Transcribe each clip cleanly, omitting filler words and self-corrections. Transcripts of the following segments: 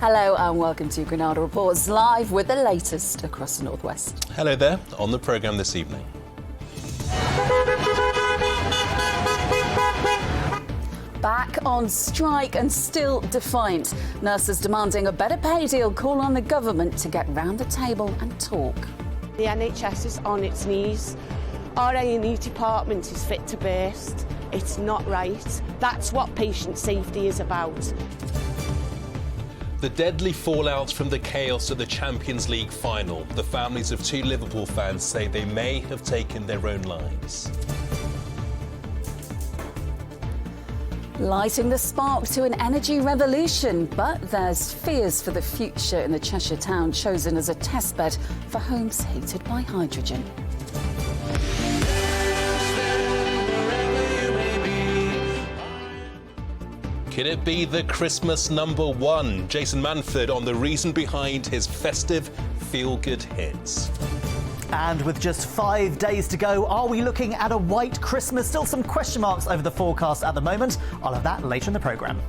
Hello and welcome to Granada Reports, live with the latest across the northwest. Hello there, on the programme this evening. Back on strike and still defiant. Nurses demanding a better pay deal call on the government to get round the table and talk. The NHS is on its knees. Our A&E department is fit to burst. It's not right. That's what patient safety is about. The deadly fallout from the chaos at the Champions League final. The families of two Liverpool fans say they may have taken their own lives. Lighting the spark to an energy revolution, but there's fears for the future in the Cheshire town chosen as a testbed for homes heated by hydrogen. Could it be the Christmas #1? Jason Manford on the reason behind his festive feel-good hits. And with just 5 days to go, are we looking at a white Christmas? Still some question marks over the forecast at the moment. I'll have that later in the programme.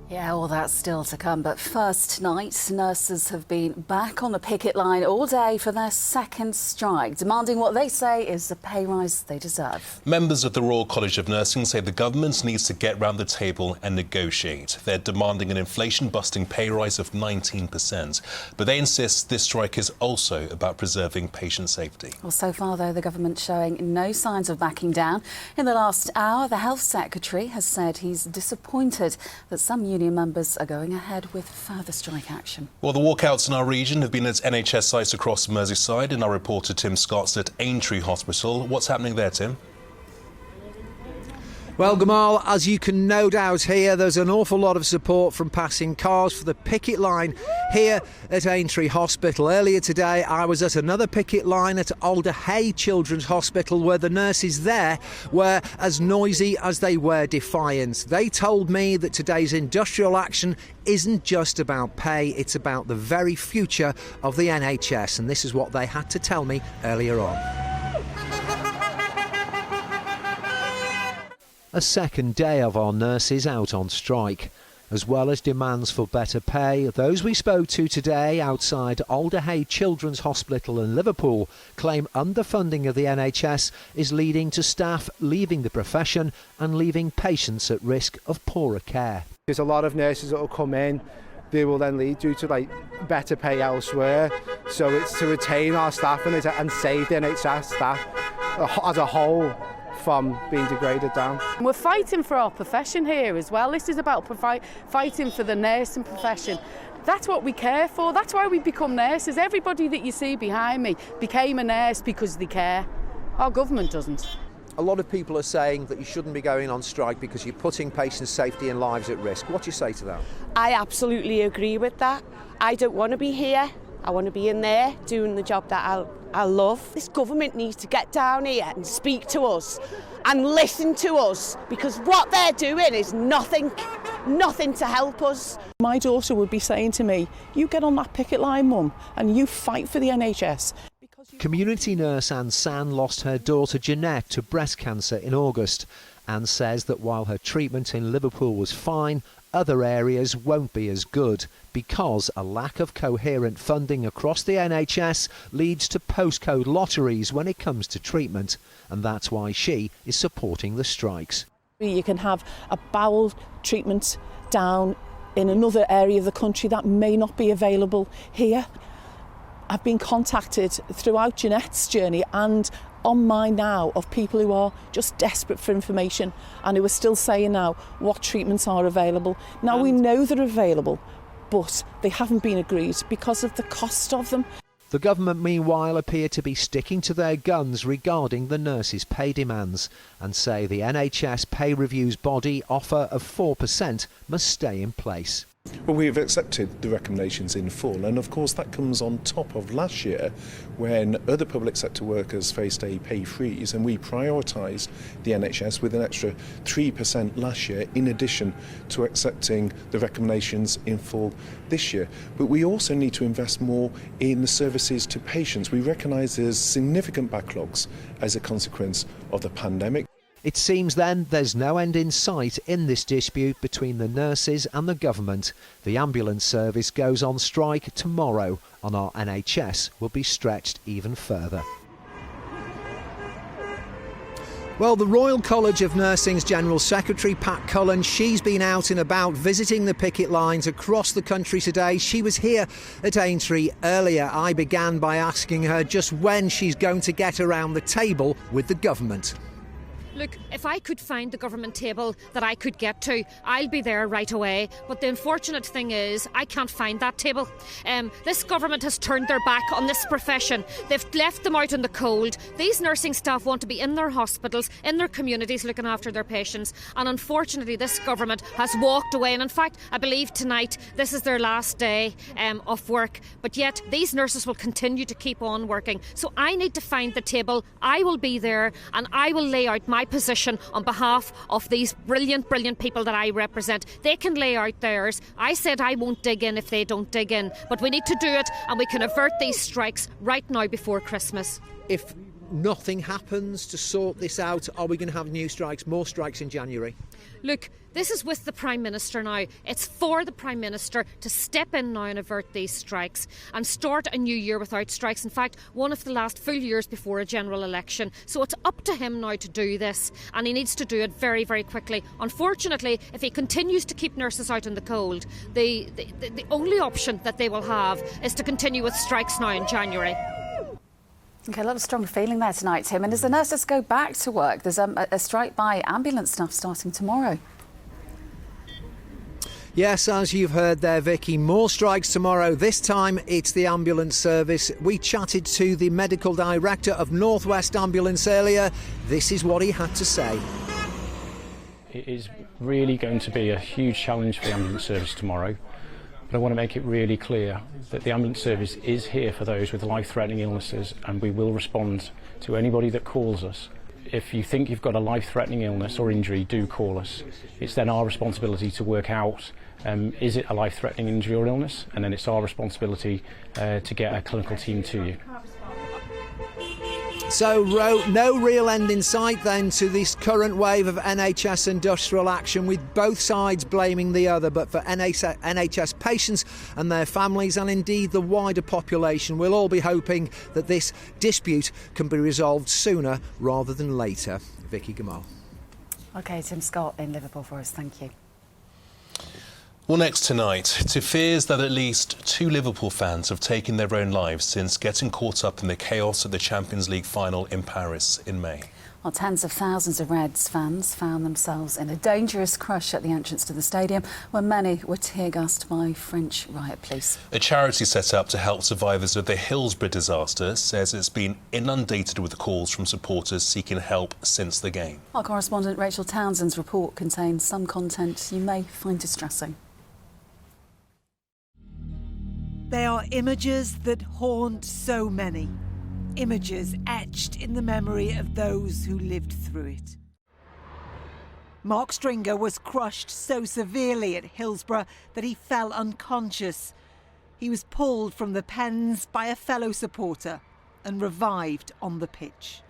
Yeah, all that's still to come. But first tonight, nurses have been back on the picket line all day for their second strike, demanding what they say is the pay rise they deserve. Members of the Royal College of Nursing say the government needs to get round the table and negotiate. They're demanding an inflation-busting pay rise of 19%. But they insist this strike is also about preserving patient safety. Well, so far, though, the government showing no signs of backing down. In the last hour, the Health Secretary has said he's disappointed that some union members are going ahead with further strike action. Well, the walkouts in our region have been at NHS sites across Merseyside, and our reporter Tim Scott's at Aintree Hospital. What's happening there, Tim? Well, Gamal, as you can no doubt hear, there's an awful lot of support from passing cars for the picket line here at Aintree Hospital. Earlier today, I was at another picket line at Alderhay Children's Hospital where the nurses there were as noisy as they were defiant. They told me that today's industrial action isn't just about pay, it's about the very future of the NHS, and this is what they had to tell me earlier on. A second day of our nurses out on strike. As well as demands for better pay, those we spoke to today outside Alderhay Children's Hospital in Liverpool claim underfunding of the NHS is leading to staff leaving the profession and leaving patients at risk of poorer care. There's a lot of nurses that will come in, they will then leave due to better pay elsewhere. So it's to retain our staff and save the NHS staff as a whole from being degraded down. We're fighting for our profession here as well. This is about fighting for the nursing profession. That's what we care for. That's why we become nurses. Everybody that you see behind me became a nurse because they care. Our government doesn't. A lot of people are saying that you shouldn't be going on strike because you're putting patients' safety and lives at risk. What do you say to that? I absolutely agree with that. I don't want to be here. I want to be in there doing the job that I love. This government needs to get down here and speak to us and listen to us, because what they're doing is nothing to help us. My daughter would be saying to me, you get on that picket line, Mum, and you fight for the NHS. Community nurse Anne San lost her daughter Jeanette to breast cancer in August. Anne says that while her treatment in Liverpool was fine, other areas won't be as good because a lack of coherent funding across the NHS leads to postcode lotteries when it comes to treatment, and that's why she is supporting the strikes. You can have a bowel treatment down in another area of the country that may not be available here. I've been contacted throughout Jeanette's journey and on mine now of people who are just desperate for information and who are still saying now what treatments are available. Now we know they're available, but they haven't been agreed because of the cost of them. The government, meanwhile, appear to be sticking to their guns regarding the nurses' pay demands and say the NHS pay reviews body offer of 4% must stay in place. Well, we've accepted the recommendations in full, and of course that comes on top of last year when other public sector workers faced a pay freeze, and we prioritised the NHS with an extra 3% last year in addition to accepting the recommendations in full this year. But we also need to invest more in the services to patients. We recognise there's significant backlogs as a consequence of the pandemic. It seems then there's no end in sight in this dispute between the nurses and the government. The ambulance service goes on strike tomorrow, and our NHS will be stretched even further. Well, the Royal College of Nursing's General Secretary, Pat Cullen, she's been out and about visiting the picket lines across the country today. She was here at Aintree earlier. I began by asking her just when she's going to get around the table with the government. Look, if I could find the government table that I could get to, I'll be there right away. But the unfortunate thing is, I can't find that table. This government has turned their back on this profession. They've left them out in the cold. These nursing staff want to be in their hospitals, in their communities, looking after their patients. And unfortunately, this government has walked away. And in fact, I believe tonight, this is their last day of work. But yet, these nurses will continue to keep on working. So I need to find the table. I will be there, and I will lay out my position on behalf of these brilliant people that I represent. They can lay out theirs. I said I won't dig in if they don't dig in, but we need to do it, and we can avert these strikes right now before Christmas. If nothing happens to sort this out, are we going to have new strikes, more strikes in January? Look, this is with the Prime Minister now. It's for the Prime Minister to step in now and avert these strikes and start a new year without strikes. In fact, one of the last full years before a general election. So it's up to him now to do this, and he needs to do it very, very quickly. Unfortunately, if he continues to keep nurses out in the cold, the only option that they will have is to continue with strikes now in January. OK, a lot of strong feeling there tonight, Tim. And as the nurses go back to work, there's a strike by ambulance staff starting tomorrow. Yes, as you've heard there, Vicky, more strikes tomorrow. This time it's the ambulance service. We chatted to the medical director of North West Ambulance earlier. This is what he had to say. It is really going to be a huge challenge for the ambulance service tomorrow. But I want to make it really clear that the ambulance service is here for those with life-threatening illnesses, and we will respond to anybody that calls us. If you think you've got a life-threatening illness or injury, do call us. It's then our responsibility to work out, is it a life-threatening injury or illness? And then it's our responsibility to get a clinical team to you. So, no real end in sight then to this current wave of NHS industrial action, with both sides blaming the other. But for NHS patients and their families, and indeed the wider population, we'll all be hoping that this dispute can be resolved sooner rather than later. Vicky Gamal. OK, Tim Scott in Liverpool for us. Thank you. Well, next tonight, to fears that at least 2 Liverpool fans have taken their own lives since getting caught up in the chaos at the Champions League final in Paris in May. Well, tens of thousands of Reds fans found themselves in a dangerous crush at the entrance to the stadium, where many were tear-gassed by French riot police. A charity set up to help survivors of the Hillsborough disaster says it's been inundated with calls from supporters seeking help since the game. Our correspondent Rachel Townsend's report contains some content you may find distressing. They are images that haunt so many. Images etched in the memory of those who lived through it. Mark Stringer was crushed so severely at Hillsborough that he fell unconscious. He was pulled from the pens by a fellow supporter and revived on the pitch.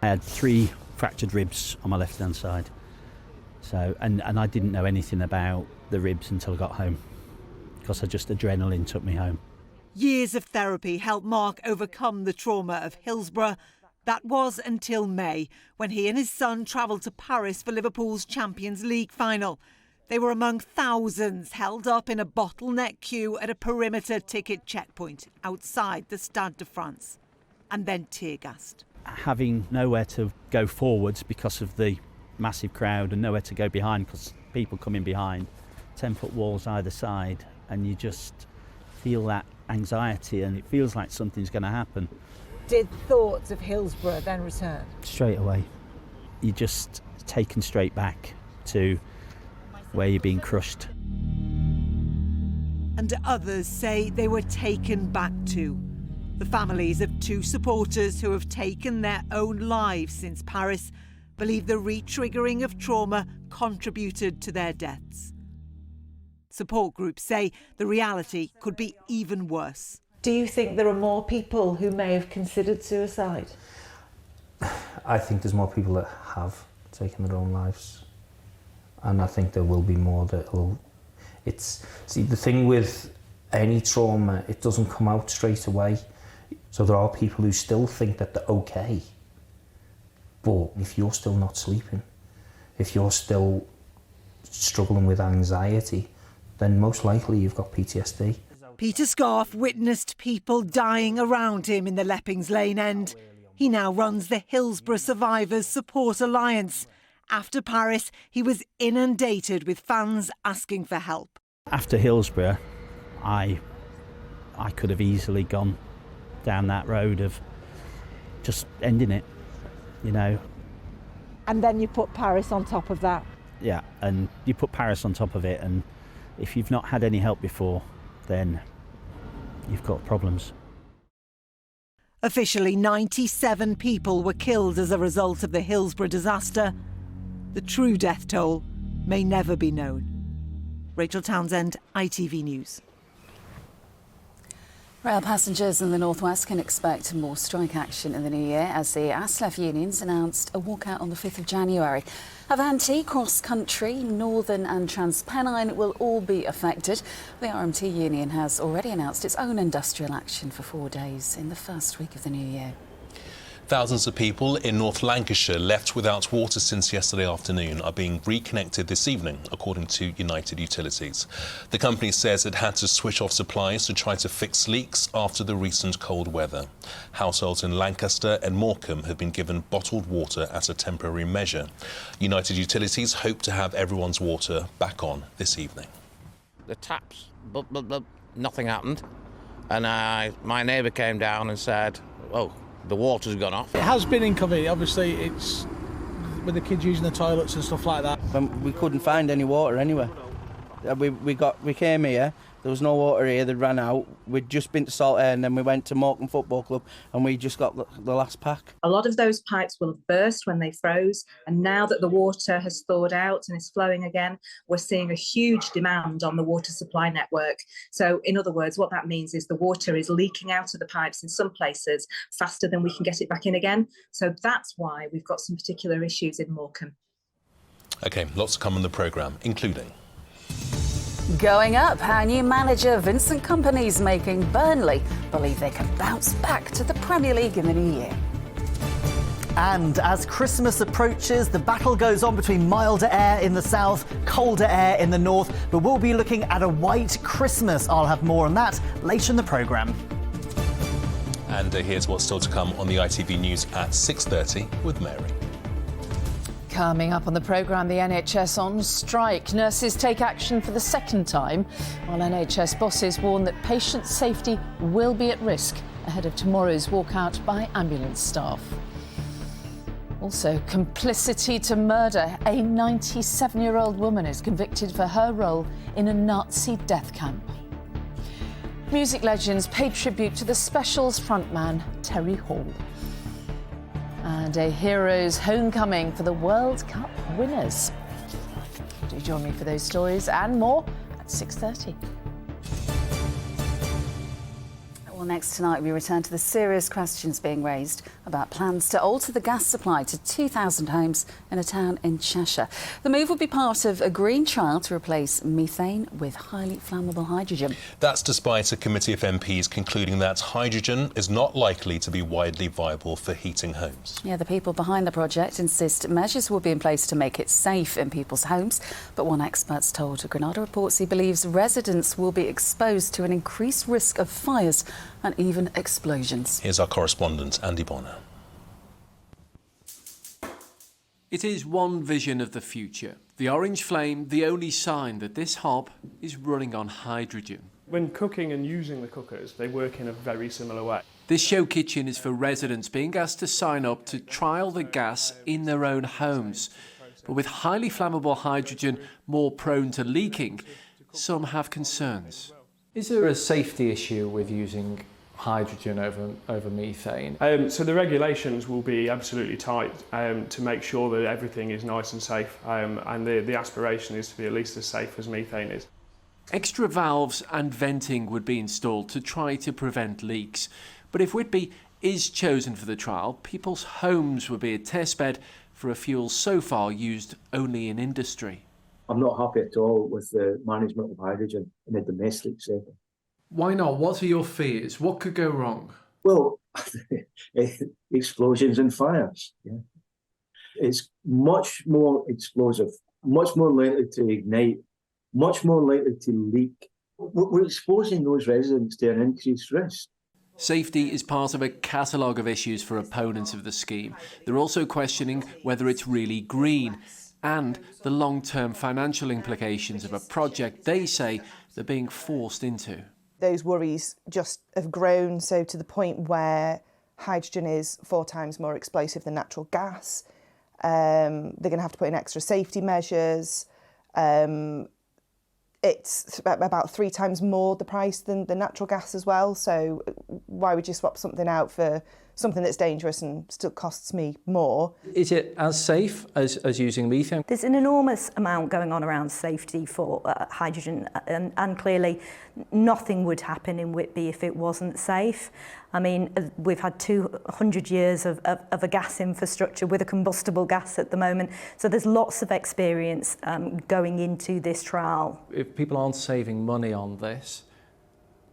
I had 3 fractured ribs on my left-hand side. And I didn't know anything about the ribs until I got home, because adrenaline took me home. Years of therapy helped Mark overcome the trauma of Hillsborough. That was until May, when he and his son travelled to Paris for Liverpool's Champions League final. They were among thousands held up in a bottleneck queue at a perimeter ticket checkpoint outside the Stade de France, and then tear-gassed. Having nowhere to go forwards because of the massive crowd and nowhere to go behind because people coming behind, 10-foot walls either side, and you just feel that anxiety and it feels like something's going to happen. Did thoughts of Hillsborough then return? Straight away. You're just taken straight back to where you're being crushed. And others say they were taken back to. The families of 2 supporters who have taken their own lives since Paris believe the re-triggering of trauma contributed to their deaths. Support groups say the reality could be even worse. Do you think there are more people who may have considered suicide? I think there's more people that have taking their own lives. And I think there will be more that will... See, the thing with any trauma, it doesn't come out straight away. So there are people who still think that they're okay. But if you're still not sleeping, if you're still struggling with anxiety, then most likely you've got PTSD. Peter Scarf witnessed people dying around him in the Leppings Lane end. He now runs the Hillsborough Survivors Support Alliance. After Paris, he was inundated with fans asking for help. After Hillsborough, I could have easily gone down that road of just ending it, you know. And then you put Paris on top of that. Yeah, and you put Paris on top of it, and if you've not had any help before, then you've got problems. Officially, 97 people were killed as a result of the Hillsborough disaster. The true death toll may never be known. Rachel Townsend, ITV News. Rail passengers in the northwest can expect more strike action in the new year as the ASLEF unions announced a walkout on the 5th of January. Avanti, Cross Country, Northern and TransPennine will all be affected. The RMT union has already announced its own industrial action for 4 days in the first week of the new year. Thousands of people in North Lancashire left without water since yesterday afternoon are being reconnected this evening, according to United Utilities. The company says it had to switch off supplies to try to fix leaks after the recent cold weather. Households in Lancaster and Morecambe have been given bottled water as a temporary measure. United Utilities hope to have everyone's water back on this evening. The taps, nothing happened. And my neighbour came down and said, "Oh, the water's gone off." It has been inconvenient. Obviously, it's with the kids using the toilets and stuff like that. We couldn't find any water anywhere. We came here. There was no water here. They ran out. We'd just been to Saltaire and then we went to Morecambe Football Club and we just got the last pack. A lot of those pipes will have burst when they froze, and now that the water has thawed out and is flowing again, we're seeing a huge demand on the water supply network. So in other words, what that means is the water is leaking out of the pipes in some places faster than we can get it back in again. So that's why we've got some particular issues in Morecambe. OK, lots to come on the programme, including... Going up, how new manager Vincent Kompany's making Burnley believe they can bounce back to the Premier League in the new year. And as Christmas approaches, the battle goes on between milder air in the south, colder air in the north, but we'll be looking at a white Christmas. I'll have more on that later in the programme. And here's what's still to come on the ITV News at 6:30 with Mary. Coming up on the programme, the NHS on strike. Nurses take action for the second time, while NHS bosses warn that patient safety will be at risk ahead of tomorrow's walkout by ambulance staff. Also, complicity to murder. A 97-year-old woman is convicted for her role in a Nazi death camp. Music legends pay tribute to the Specials frontman Terry Hall. And a hero's homecoming for the World Cup winners. Do join me for those stories and more at 6:30. Well, next tonight we return to the serious questions being raised about plans to alter the gas supply to 2,000 homes in a town in Cheshire. The move will be part of a green trial to replace methane with highly flammable hydrogen. That's despite a committee of MPs concluding that hydrogen is not likely to be widely viable for heating homes. Yeah, the people behind the project insist measures will be in place to make it safe in people's homes. But one expert's told Granada reports he believes residents will be exposed to an increased risk of fires and even explosions. Here's our correspondent, Andy Bonner. It is one vision of the future. The orange flame, the only sign that this hob is running on hydrogen. When cooking and using the cookers, they work in a very similar way. This show kitchen is for residents being asked to sign up to trial the gas in their own homes. But with highly flammable hydrogen more prone to leaking, some have concerns. Is there a safety issue with using hydrogen over methane? So the regulations will be absolutely tight to make sure that everything is nice and safe, and the aspiration is to be at least as safe as methane is. Extra valves and venting would be installed to try to prevent leaks. But if Whitby is chosen for the trial, people's homes will be a testbed for a fuel so far used only in industry. I'm not happy at all with the management of hydrogen in the domestic sector. Why not? What are your fears? What could go wrong? Well, explosions and fires. Yeah. It's much more explosive, much more likely to ignite, much more likely to leak. We're exposing those residents to an increased risk. Safety is part of a catalogue of issues for opponents of the scheme. They're also questioning whether it's really green and the long-term financial implications of a project they say they're being forced into. Those worries just have grown, so to the point where hydrogen is 4 times more explosive than natural gas. They're going to have to put in extra safety measures. It's about 3 times more the price than the natural gas as well. So why would you swap something out for something that's dangerous and still costs me more? Is it as safe as using lithium? There's an enormous amount going on around safety for hydrogen, and clearly nothing would happen in Whitby if it wasn't safe. I mean, we've had 200 years of a gas infrastructure with a combustible gas at the moment, so there's lots of experience going into this trial. If people aren't saving money on this,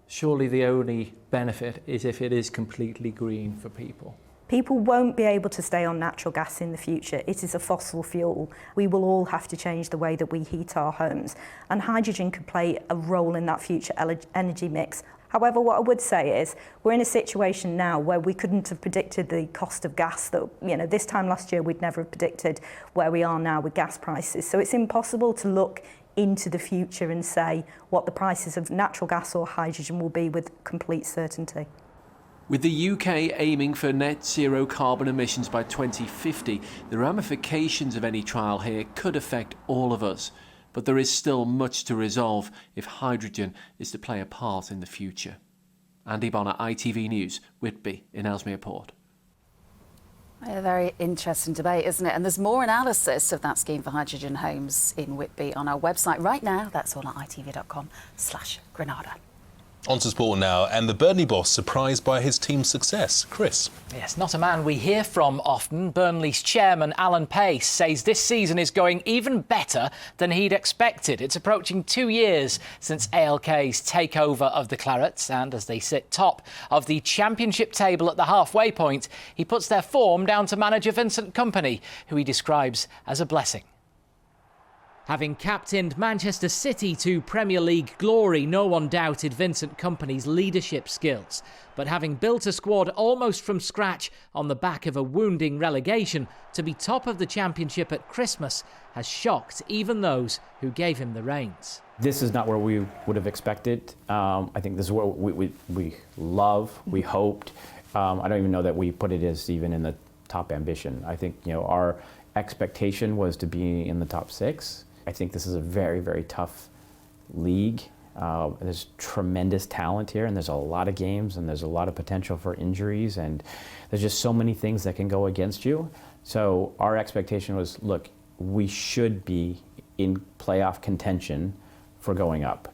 surely the only benefit is if it is completely green for people. People won't be able to stay on natural gas in the future. It is a fossil fuel. We will all have to change the way that we heat our homes, and hydrogen could play a role in that future energy mix. However, what I would say is we're in a situation now where we couldn't have predicted the cost of gas. That, you know, this time last year we'd never have predicted where we are now with gas prices. So it's impossible to look into the future and say what the prices of natural gas or hydrogen will be with complete certainty. With the UK aiming for net zero carbon emissions by 2050, the ramifications of any trial here could affect all of us. But there is still much to resolve if hydrogen is to play a part in the future. Andy Bonner, ITV News, Whitby in Ellesmere Port. A very interesting debate, isn't it? And there's more analysis of that scheme for hydrogen homes in Whitby on our website right now. That's all on itv.com/Granada. On to sport now, and the Burnley boss surprised by his team's success. Chris. Yes, not a man we hear from often. Burnley's chairman, Alan Pace, says this season is going even better than he'd expected. It's approaching 2 years since ALK's takeover of the Clarets, and as they sit top of the championship table at the halfway point, he puts their form down to manager Vincent Kompany, who he describes as a blessing. Having captained Manchester City to Premier League glory, no one doubted Vincent Kompany's leadership skills. But having built a squad almost from scratch on the back of a wounding relegation, to be top of the Championship at Christmas has shocked even those who gave him the reins. This is not where we would have expected. I think this is what we love, we hoped. I don't even know that we put it as even in the top ambition. I think, you know, our expectation was to be in the top 6. I think this is a very, very tough league. There's tremendous talent here, and there's a lot of games, and there's a lot of potential for injuries, and there's just so many things that can go against you. So our expectation was, look, we should be in playoff contention for going up.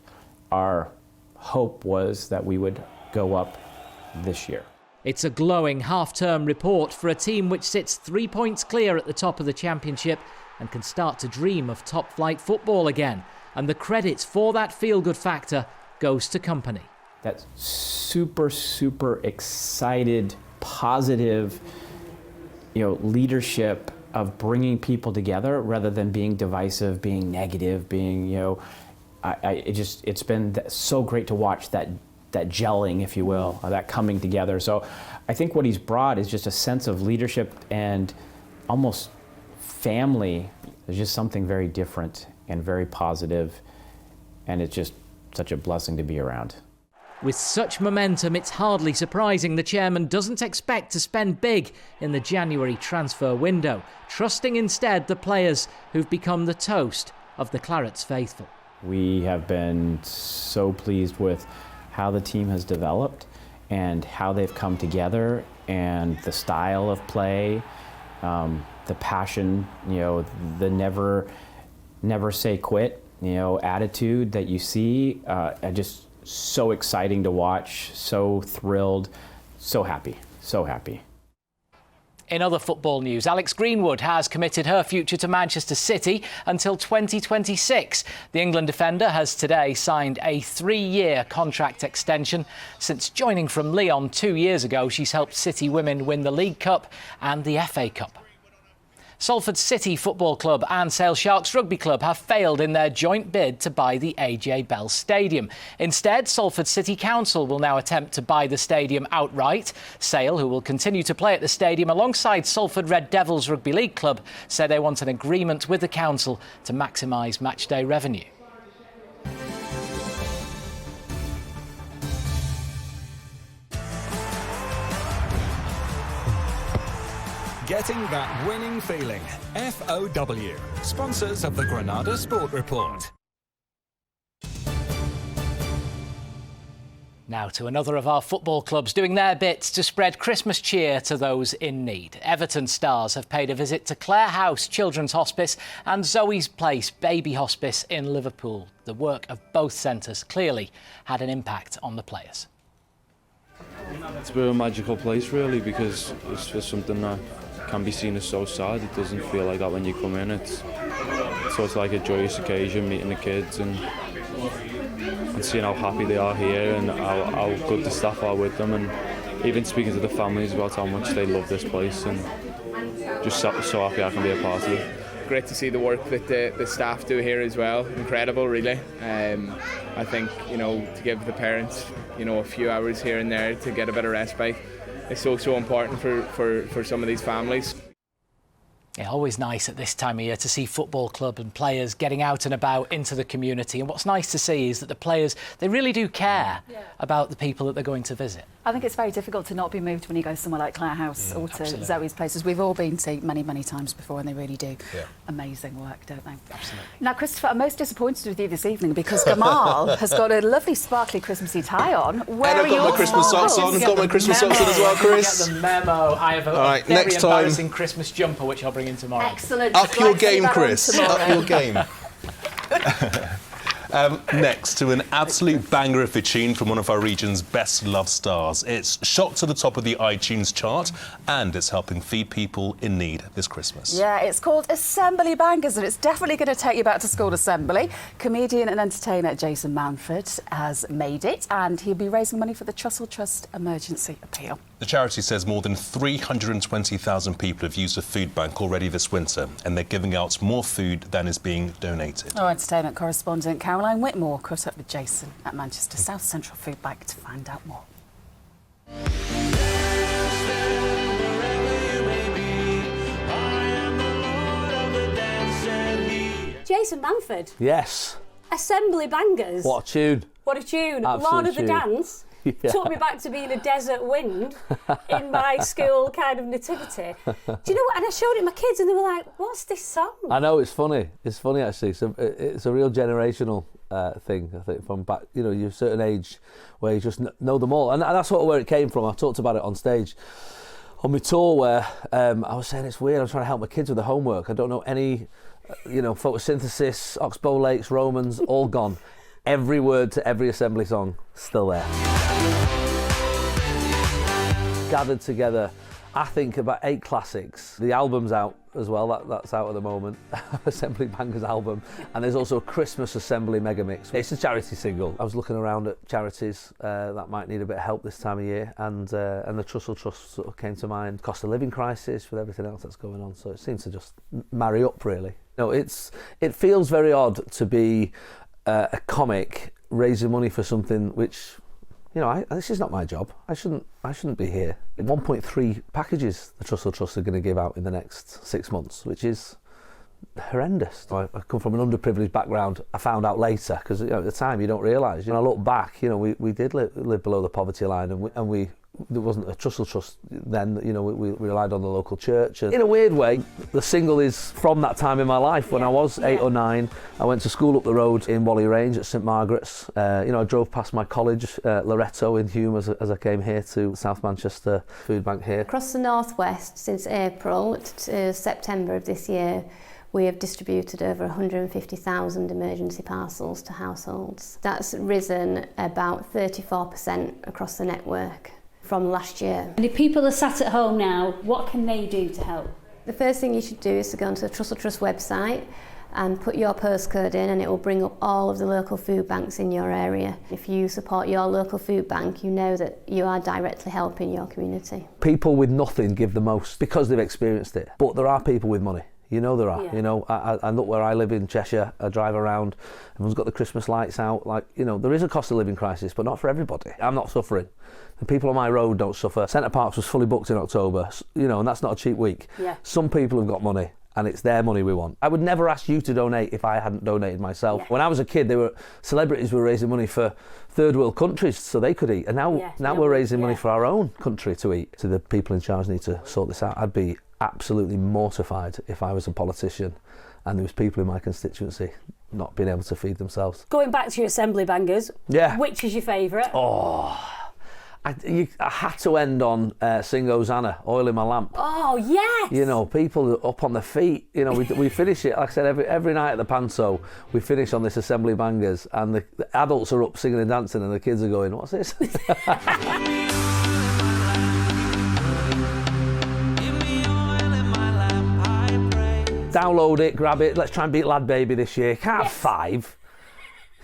Our hope was that we would go up this year. It's a glowing half-term report for a team which sits 3 points clear at the top of the Championship and can start to dream of top-flight football again. And the credit for that feel-good factor goes to Kompany. That super, super excited, positive, leadership of bringing people together rather than being divisive, being negative, being, it's been so great to watch that gelling, if you will, that coming together. So I think what he's brought is just a sense of leadership and almost family. There's just something very different and very positive, and it's just such a blessing to be around. With such momentum, it's hardly surprising the chairman doesn't expect to spend big in the January transfer window, trusting instead the players who've become the toast of the Clarets faithful. We have been so pleased with how the team has developed and how they've come together and the style of play, the passion, the never say quit, attitude that you see, just so exciting to watch, so thrilled, so happy. so happy. In other football news, Alex Greenwood has committed her future to Manchester City until 2026. The England defender has today signed a 3-year contract extension. Since joining from Lyon 2 years ago, she's helped City women win the League Cup and the FA Cup. Salford City Football Club and Sale Sharks Rugby Club have failed in their joint bid to buy the AJ Bell Stadium. Instead, Salford City Council will now attempt to buy the stadium outright. Sale, who will continue to play at the stadium alongside Salford Red Devils Rugby League Club, say they want an agreement with the council to maximise matchday revenue. Getting that winning feeling. FOW, sponsors of the Granada Sport Report. Now to another of our football clubs doing their bits to spread Christmas cheer to those in need. Everton Stars have paid a visit to Clare House Children's Hospice and Zoe's Place Baby Hospice in Liverpool. The work of both centres clearly had an impact on the players. It's a bit of a magical place really, because it's just something that can be seen as so sad. It doesn't feel like that when you come in. It's like a joyous occasion, meeting the kids and seeing how happy they are here and how good the staff are with them, and even speaking to the families about how much they love this place, and just so happy I can be a part of it. Great to see the work that the staff do here as well. Incredible, really. I think, to give the parents, a few hours here and there to get a bit of respite is so important for some of these families. Yeah, always nice at this time of year to see football club and players getting out and about into the community. And what's nice to see is that the players, they really do care about the people that they're going to visit. I think it's very difficult to not be moved when you go somewhere like Clare House or to absolutely. Zoe's Places. We've all been to many, many times before, and they really do amazing work, don't they? Absolutely. Now, Christopher, I'm most disappointed with you this evening because Gamal has got a lovely sparkly Christmassy tie on. Where and I've got my Christmas socks on. I've got my Christmas socks on as well, Chris. Get the memo. I have a very next time. embarrassing Christmas jumper, which I'll bring in tomorrow. Excellent. Up your game, Chris. Up your game. Next to an absolute banger of a tune from one of our region's best loved stars. It's shot to the top of the iTunes chart and it's helping feed people in need this Christmas. Yeah, it's called Assembly Bangers and it's definitely going to take you back to school assembly. Comedian and entertainer Jason Manford has made it and he'll be raising money for the Trussell Trust Emergency Appeal. The charity says more than 320,000 people have used the food bank already this winter and they're giving out more food than is being donated. Our entertainment correspondent Caroline Whitmore caught up with Jason at Manchester South Central Food Bank to find out more. Jason Manford. Yes. Assembly Bangers. What a tune. What a tune. Absolute Lord of the tune. Dance. Yeah. Took me back to being a desert wind in my school kind of nativity. Do you know what? And I showed it to my kids and they were like, what's this song? I know, it's funny. It's funny, actually. It's a real generational thing, I think, from back, you're a certain age where you just know them all. And that's where it came from. I talked about it on stage on my tour where I was saying it's weird. I'm trying to help my kids with the homework. I don't know any, photosynthesis, oxbolates, Romans, all gone. Every word to every assembly song, still there. Gathered together, I think, about 8 classics. The album's out as well, that's out at the moment. Assembly Bangers album. And there's also a Christmas Assembly Mega Mix. It's a charity single. I was looking around at charities that might need a bit of help this time of year, and the Trussell Trust sort of came to mind. Cost of living crisis with everything else that's going on, so it seems to just marry up, really. It feels very odd to be a comic raising money for something which, this is not my job. I shouldn't be here. 1.3 packages the Trussell Trust are going to give out in the next 6 months, which is horrendous. I come from an underprivileged background. I found out later because at the time you don't realise. I look back. We did live below the poverty line, and we there wasn't a Trussell Trust then. We relied on the local church. And in a weird way, the single is from that time in my life when I was 8 or 9. I went to school up the road in Whalley Range at St Margaret's. I drove past my college, Loretto in Hume, as I came here to South Manchester Food Bank here. Across the northwest since April to September of this year, we have distributed over 150,000 emergency parcels to households. That's risen about 34% across the network. from last year. And if people are sat at home now, what can they do to help? The first thing you should do is to go onto the Trussell Trust website and put your postcode in, and it will bring up all of the local food banks in your area. If you support your local food bank, you know that you are directly helping your community. People with nothing give the most because they've experienced it. But there are people with money. You know there are. Yeah. You know, I look where I live in Cheshire, I drive around, everyone's got the Christmas lights out. Like, you know, there is a cost of living crisis, but not for everybody. I'm not suffering. The people on my road don't suffer. Centre Parks was fully booked in October, you know, and that's not a cheap week. Yeah. Some people have got money, and it's their money we want. I would never ask you to donate if I hadn't donated myself. Yeah. When I was a kid, celebrities were raising money for third world countries so they could eat, and now we're raising money for our own country to eat. So the people in charge need to sort this out. I'd be absolutely mortified if I was a politician and there was people in my constituency not being able to feed themselves. Going back to your assembly bangers, yeah. Which is your favourite? Oh, I had to end on Sing Hosanna, Oil in My Lamp. Oh, yes! You know, people are up on their feet. You know, we finish it, like I said, every night at the Panto, we finish on this assembly bangers, and the adults are up singing and dancing, and the kids are going, what's this? Download it, grab it, let's try and beat Lad Baby this year. Can't have five.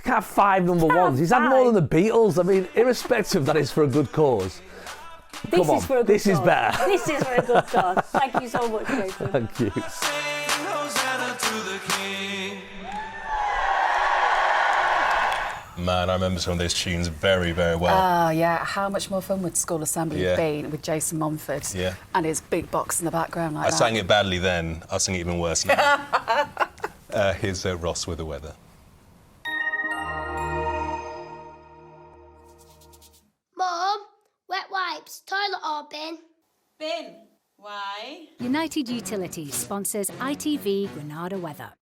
Can't have five number ones. He's had more than the Beatles. I mean, irrespective that it's for a good cause. This is for a good cause. This is better. This is for a good cause. Thank you so much, Jason. Thank you. Man, I remember some of those tunes very, very well. Yeah. How much more fun would school assembly have been with Jason Mumford and his big box in the background like I that? sang it badly then. I'll sing it even worse now. Here's Ross with the weather. Mum, wet wipes, toilet or bin? Bin. Why? United Utilities sponsors ITV Granada weather.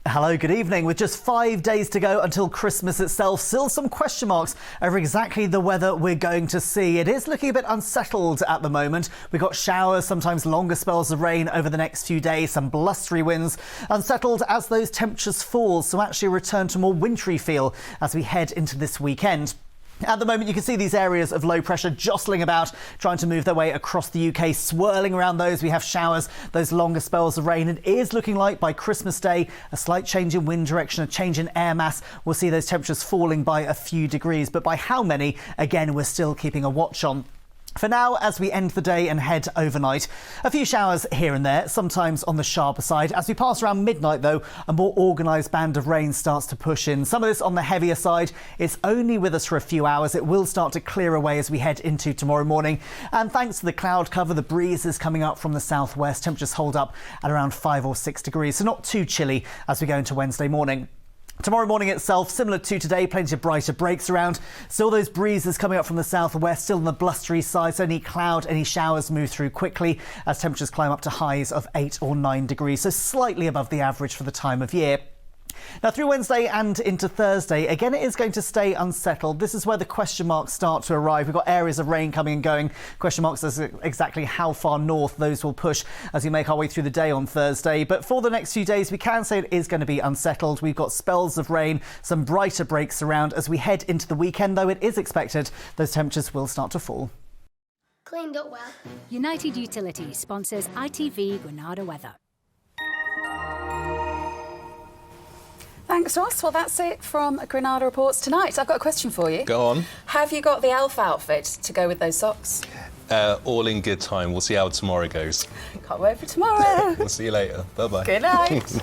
Hello, good evening. With just 5 days to go until Christmas itself, still some question marks over exactly the weather we're going to see. It is looking a bit unsettled at the moment. We've got showers, sometimes longer spells of rain over the next few days, some blustery winds. Unsettled as those temperatures fall, so actually return to more wintry feel as we head into this weekend. At the moment, you can see these areas of low pressure jostling about, trying to move their way across the UK, swirling around those. We have showers, those longer spells of rain. It is looking like by Christmas Day, a slight change in wind direction, a change in air mass. We'll see those temperatures falling by a few degrees, but by how many, again, we're still keeping a watch on. For now, as we end the day and head overnight, a few showers here and there, sometimes on the sharper side. As we pass around midnight, though, a more organised band of rain starts to push in. Some of this on the heavier side. It's only with us for a few hours. It will start to clear away as we head into tomorrow morning. And thanks to the cloud cover, the breeze is coming up from the southwest. Temperatures hold up at around 5 or 6 degrees, so not too chilly as we go into Wednesday morning. Tomorrow morning itself, similar to today, plenty of brighter breaks around. Still those breezes coming up from the southwest, still on the blustery side. So any cloud, any showers move through quickly as temperatures climb up to highs of 8 or 9 degrees. So slightly above the average for the time of year. Now through Wednesday and into Thursday, again it is going to stay unsettled. This is where the question marks start to arrive. We've got areas of rain coming and going. Question marks as exactly how far north those will push as we make our way through the day on Thursday. But for the next few days, we can say it is going to be unsettled. We've got spells of rain, some brighter breaks around. As we head into the weekend, though, it is expected those temperatures will start to fall. Cleaned up well. United Utilities sponsors ITV Granada weather. Thanks, Ross. Well, that's it from Granada Reports tonight. I've got a question for you. Go on. Have you got the elf outfit to go with those socks? All in good time. We'll see how tomorrow goes. Can't wait for tomorrow. We'll see you later. Bye-bye. Good night.